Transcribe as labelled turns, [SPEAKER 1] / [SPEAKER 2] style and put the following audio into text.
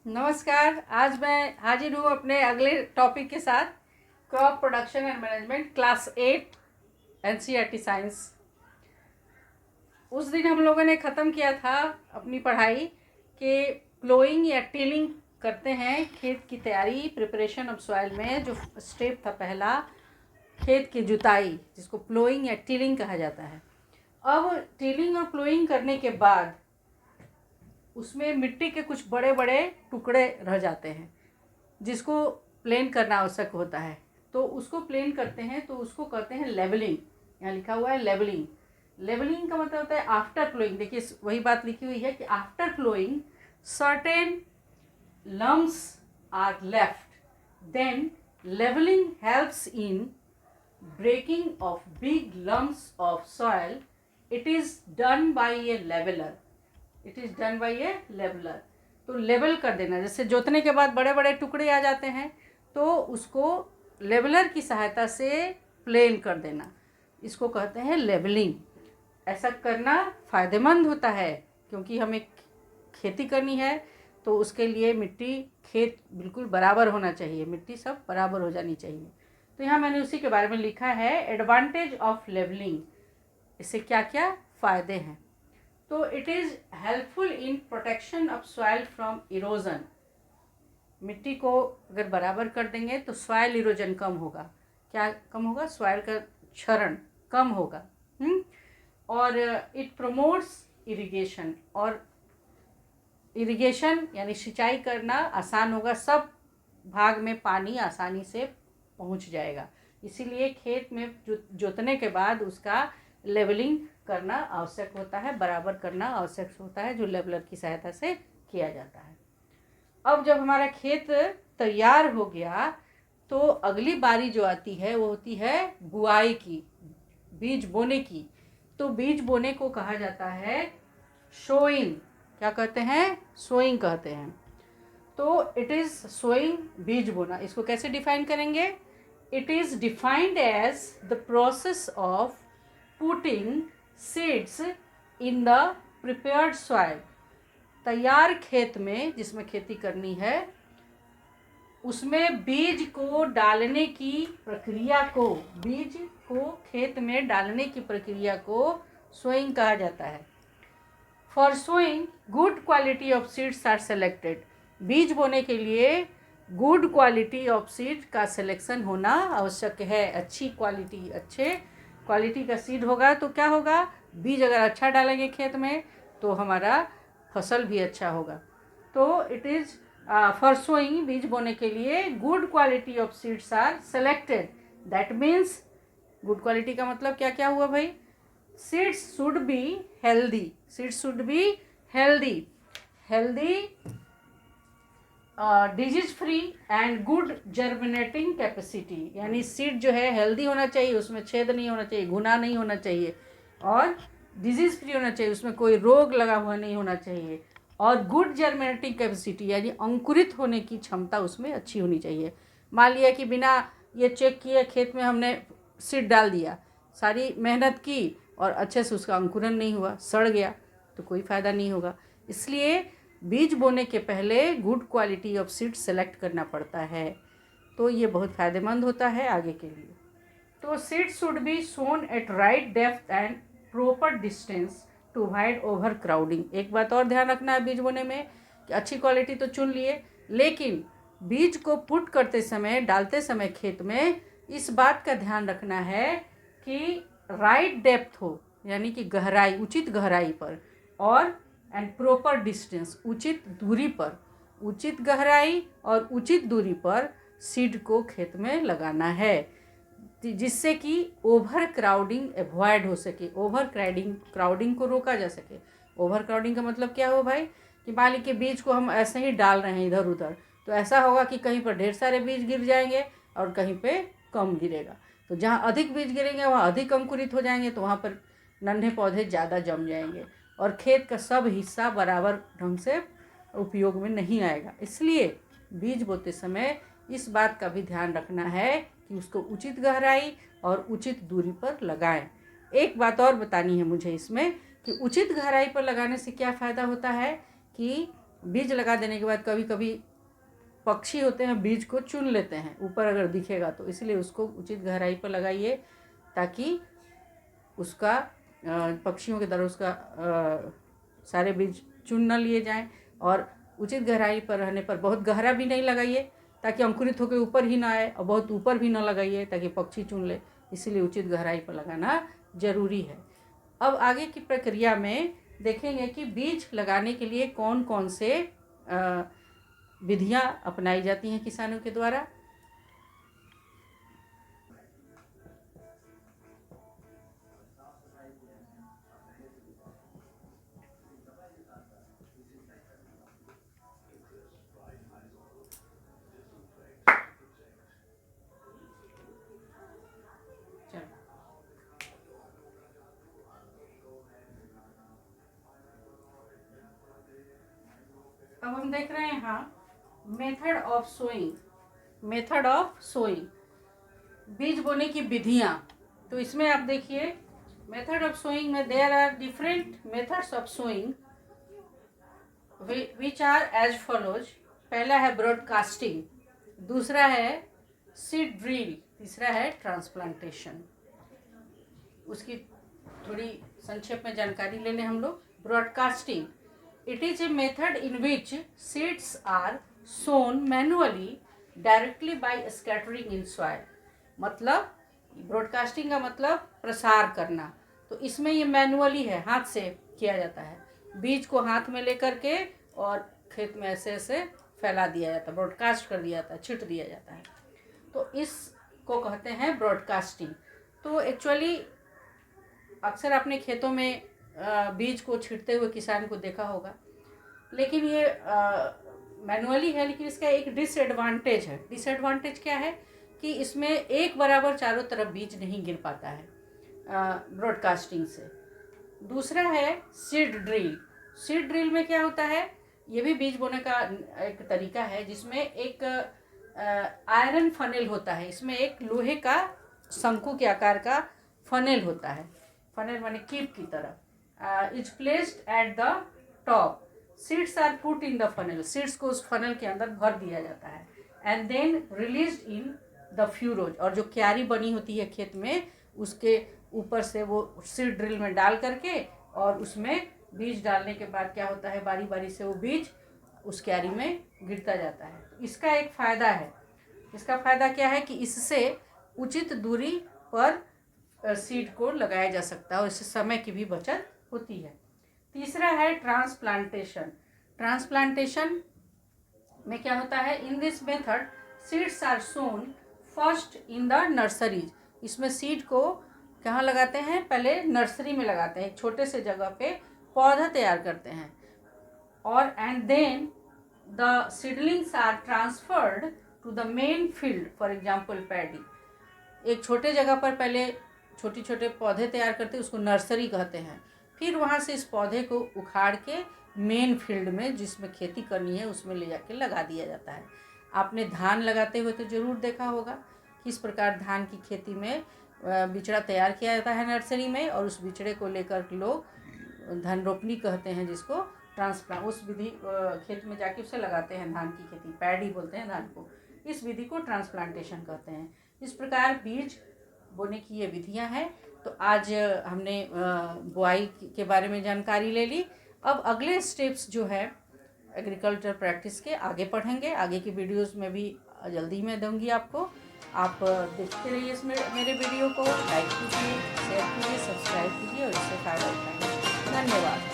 [SPEAKER 1] नमस्कार। आज मैं हाजिर हूँ अपने अगले टॉपिक के साथ, crop production and management, class 8 NCERT science. उस दिन हम लोगों ने ख़त्म किया था अपनी पढ़ाई कि प्लोइंग या टिलिंग करते हैं, खेत की तैयारी, प्रिपरेशन ऑफ सॉइल में जो स्टेप था पहला, खेत की जुताई, जिसको प्लोइंग या टिलिंग कहा जाता है। अब टिलिंग और प्लोइंग करने के बाद उसमें मिट्टी के कुछ बड़े बड़े टुकड़े रह जाते हैं, जिसको प्लेन करना आवश्यक होता है। तो उसको प्लेन करते हैं तो उसको कहते हैं लेवलिंग। यहाँ लिखा हुआ है लेवलिंग। लेवलिंग का मतलब होता है आफ्टर प्लोइंग। देखिए वही बात लिखी हुई है कि after ploughing certain lumps are left, then leveling helps in breaking of big lumps of soil. It is done by a leveler. It is done by a leveler. तो लेवल कर देना, जैसे जोतने के बाद बड़े बड़े टुकड़े आ जाते हैं तो उसको लेवलर की सहायता से प्लेन कर देना, इसको कहते हैं लेवलिंग। ऐसा करना फ़ायदेमंद होता है क्योंकि हमें खेती करनी है तो उसके लिए मिट्टी, खेत बिल्कुल बराबर होना चाहिए, मिट्टी सब बराबर हो जानी चाहिए। तो यहाँ मैंने उसी के बारे में लिखा है, एडवांटेज ऑफ लेवलिंग। इससे क्या क्या फ़ायदे हैं। तो it is helpful in protection of soil from erosion. मिट्टी को अगर बराबर कर देंगे तो सॉइल इरोजन कम होगा। क्या कम होगा? सॉइल का क्षरण कम होगा। और इट प्रमोट्स इरिगेशन, और इरिगेशन यानी सिंचाई करना आसान होगा, सब भाग में पानी आसानी से पहुंच जाएगा। इसीलिए खेत में जोतने के बाद उसका लेवलिंग करना आवश्यक होता है, बराबर करना आवश्यक होता है, जो लेवलर की सहायता से किया जाता है। अब जब हमारा खेत तैयार हो गया तो अगली बारी जो आती है वो होती है बुआई की, बीज बोने की। तो बीज बोने को कहा जाता है सोइंग। क्या कहते हैं? सोइंग कहते हैं। तो इट इज़ सोइंग, बीज बोना। इसको कैसे डिफाइन करेंगे? It is defined as the process of putting seeds in the prepared soil. तैयार खेत में, जिसमें खेती करनी है, उसमें बीज को डालने की प्रक्रिया को, बीज को खेत में डालने की प्रक्रिया को सोइंग कहा जाता है। For sowing good quality of seeds are selected. बीज बोने के लिए गुड क्वालिटी ऑफ सीड का सिलेक्शन होना आवश्यक है। अच्छी क्वालिटी, अच्छे क्वालिटी का सीड होगा तो क्या होगा? बीज अगर अच्छा डालेंगे खेत में तो हमारा फसल भी अच्छा होगा। तो इट इज़ फॉर सोइंग, बीज बोने के लिए good quality of seeds are selected. That means good quality का मतलब क्या क्या हुआ भाई? Seeds should be healthy, seeds should be healthy, healthy, disease free and good germinating capacity. यानी सीड जो है हेल्दी होना चाहिए, उसमें छेद नहीं होना चाहिए, घुना नहीं होना चाहिए, और डिजीज फ्री होना चाहिए, उसमें कोई रोग लगा हुआ नहीं होना चाहिए, और गुड जर्मिनेटिंग कैपेसिटी यानी अंकुरित होने की क्षमता उसमें अच्छी होनी चाहिए। मान लिया कि बिना ये चेक किए खेत में हमने सीड डाल दिया, सारी मेहनत की और अच्छे से उसका अंकुरन नहीं हुआ, सड़ गया, तो कोई फ़ायदा नहीं होगा। इसलिए बीज बोने के पहले good quality of seed select करना पड़ता है। तो ये बहुत फ़ायदेमंद होता है आगे के लिए। तो seed should be sown at right depth and proper distance to avoid overcrowding. एक बात और ध्यान रखना है बीज बोने में कि अच्छी क्वालिटी तो चुन लिए, लेकिन बीज को पुट करते समय, डालते समय खेत में इस बात का ध्यान रखना है कि राइट डेप्थ हो, यानी कि गहराई, उचित गहराई पर, और एंड प्रॉपर डिस्टेंस, उचित दूरी पर, उचित गहराई और उचित दूरी पर सीड को खेत में लगाना है, जिससे कि ओवर क्राउडिंग अवॉइड हो सके, ओवर क्राउडिंग को रोका जा सके। ओवर क्राउडिंग का मतलब क्या हो भाई? कि मान लीजिए बीज को हम ऐसे ही डाल रहे हैं इधर उधर, तो ऐसा होगा कि कहीं पर ढेर सारे बीज गिर जाएंगे और कहीं पे कम गिरेगा। तो जहाँ अधिक बीज गिरेंगे वहाँ अधिक अंकुरित हो जाएंगे, तो वहाँ पर नन्हे पौधे ज़्यादा जम जाएंगे और खेत का सब हिस्सा बराबर ढंग से उपयोग में नहीं आएगा। इसलिए बीज बोते समय इस बात का भी ध्यान रखना है कि उसको उचित गहराई और उचित दूरी पर लगाएं। एक बात और बतानी है मुझे इसमें कि उचित गहराई पर लगाने से क्या फ़ायदा होता है कि बीज लगा देने के बाद कभी कभी पक्षी होते हैं बीज को चुन लेते हैं ऊपर अगर दिखेगा तो, इसलिए उसको उचित गहराई पर लगाइए ताकि उसका पक्षियों की तरह उसका सारे बीज चुन न लिए जाएं। और उचित गहराई पर रहने पर बहुत गहरा भी नहीं लगाइए ताकि अंकुरित होकर ऊपर ही ना आए, और बहुत ऊपर भी ना लगाइए ताकि पक्षी चुन ले, इसीलिए उचित गहराई पर लगाना जरूरी है। अब आगे की प्रक्रिया में देखेंगे कि बीज लगाने के लिए कौन कौन से विधियां अपनाई जाती हैं किसानों के द्वारा। अब हम देख रहे हैं यहाँ मेथड ऑफ सोइंग, बीज बोने की विधियाँ। तो इसमें आप देखिए मेथड ऑफ सोइंग में there are different methods of sowing which are as follows. पहला है ब्रॉडकास्टिंग, दूसरा है सीड ड्रिल, तीसरा है ट्रांसप्लांटेशन। उसकी थोड़ी संक्षेप में जानकारी ले लें हम लोग। Broadcasting, it is a method in which seeds are sown manually directly by scattering in soil। मतलब ब्रॉडकास्टिंग का मतलब प्रसार करना, तो इसमें ये मैनुअली है, हाथ से किया जाता है। बीज को हाथ में लेकर के और खेत में ऐसे ऐसे फैला दिया जाता है, ब्रॉडकास्ट कर दिया जाता है, छिट दिया जाता है, तो इसको कहते हैं ब्रॉडकास्टिंग। तो एक्चुअली अक्सर अपने खेतों में बीज को छिड़ते हुए किसान को देखा होगा, लेकिन ये मैनुअली है, लेकिन इसका एक डिसएडवांटेज है। डिसएडवांटेज क्या है कि इसमें एक बराबर चारों तरफ बीज नहीं गिर पाता है ब्रॉडकास्टिंग से। दूसरा है सीड ड्रिल। सीड ड्रिल में क्या होता है, ये भी बीज बोने का एक तरीका है जिसमें एक आयरन फनेल होता है, इसमें एक लोहे का शंकु के आकार का फनेल होता है, फनेल माने कीप की तरह, is placed at the top. Seeds are put in the funnel, seeds को उस फनेल के अंदर भर दिया जाता है, and then released in the furrows. और जो क्यारी बनी होती है खेत में, उसके ऊपर से वो सीड ड्रिल में डाल करके और उसमें बीज डालने के बाद क्या होता है, बारी बारी से वो बीज उस क्यारी में गिरता जाता है। तो इसका एक फ़ायदा है, इसका फ़ायदा क्या है कि इससे उचित दूरी पर सीड को लगाया जा सकता है और इससे समय की भी बचत होती है। तीसरा है ट्रांसप्लांटेशन। ट्रांसप्लांटेशन में क्या होता है, in this method seeds are sown first in the nurseries. इसमें सीड को कहाँ लगाते हैं, पहले नर्सरी में लगाते हैं, एक छोटे से जगह पे पौधा तैयार करते हैं, और and then the seedlings are transferred to the main field, for example paddy. एक छोटे जगह पर पहले छोटे छोटे पौधे तैयार करते हैं, उसको नर्सरी कहते हैं। फिर वहाँ से इस पौधे को उखाड़ के मेन फील्ड में जिसमें खेती करनी है उसमें ले जाके लगा दिया जाता है। आपने धान लगाते हुए तो ज़रूर देखा होगा किस प्रकार धान की खेती में बिचड़ा तैयार किया जाता है नर्सरी में, और उस बिचड़े को लेकर लोग धन रोपनी कहते हैं, जिसको ट्रांसप्लांट, उस विधि खेत में जाके उसे लगाते हैं, धान की खेती, पैडी बोलते हैं धान को। इस विधि को ट्रांसप्लांटेशन कहते हैं। इस प्रकार बीज बोने की ये विधियां हैं। तो आज हमने बुआई के बारे में जानकारी ले ली। अब अगले स्टेप्स जो है एग्रीकल्चर प्रैक्टिस के आगे पढ़ेंगे, आगे की वीडियोस में भी जल्दी मैं दूंगी आपको। आप देखते रहिए इसमें मेरे वीडियो को, लाइक कीजिए, शेयर कीजिए, सब्सक्राइब कीजिए और इससे फ़ायदा उठाइए। धन्यवाद।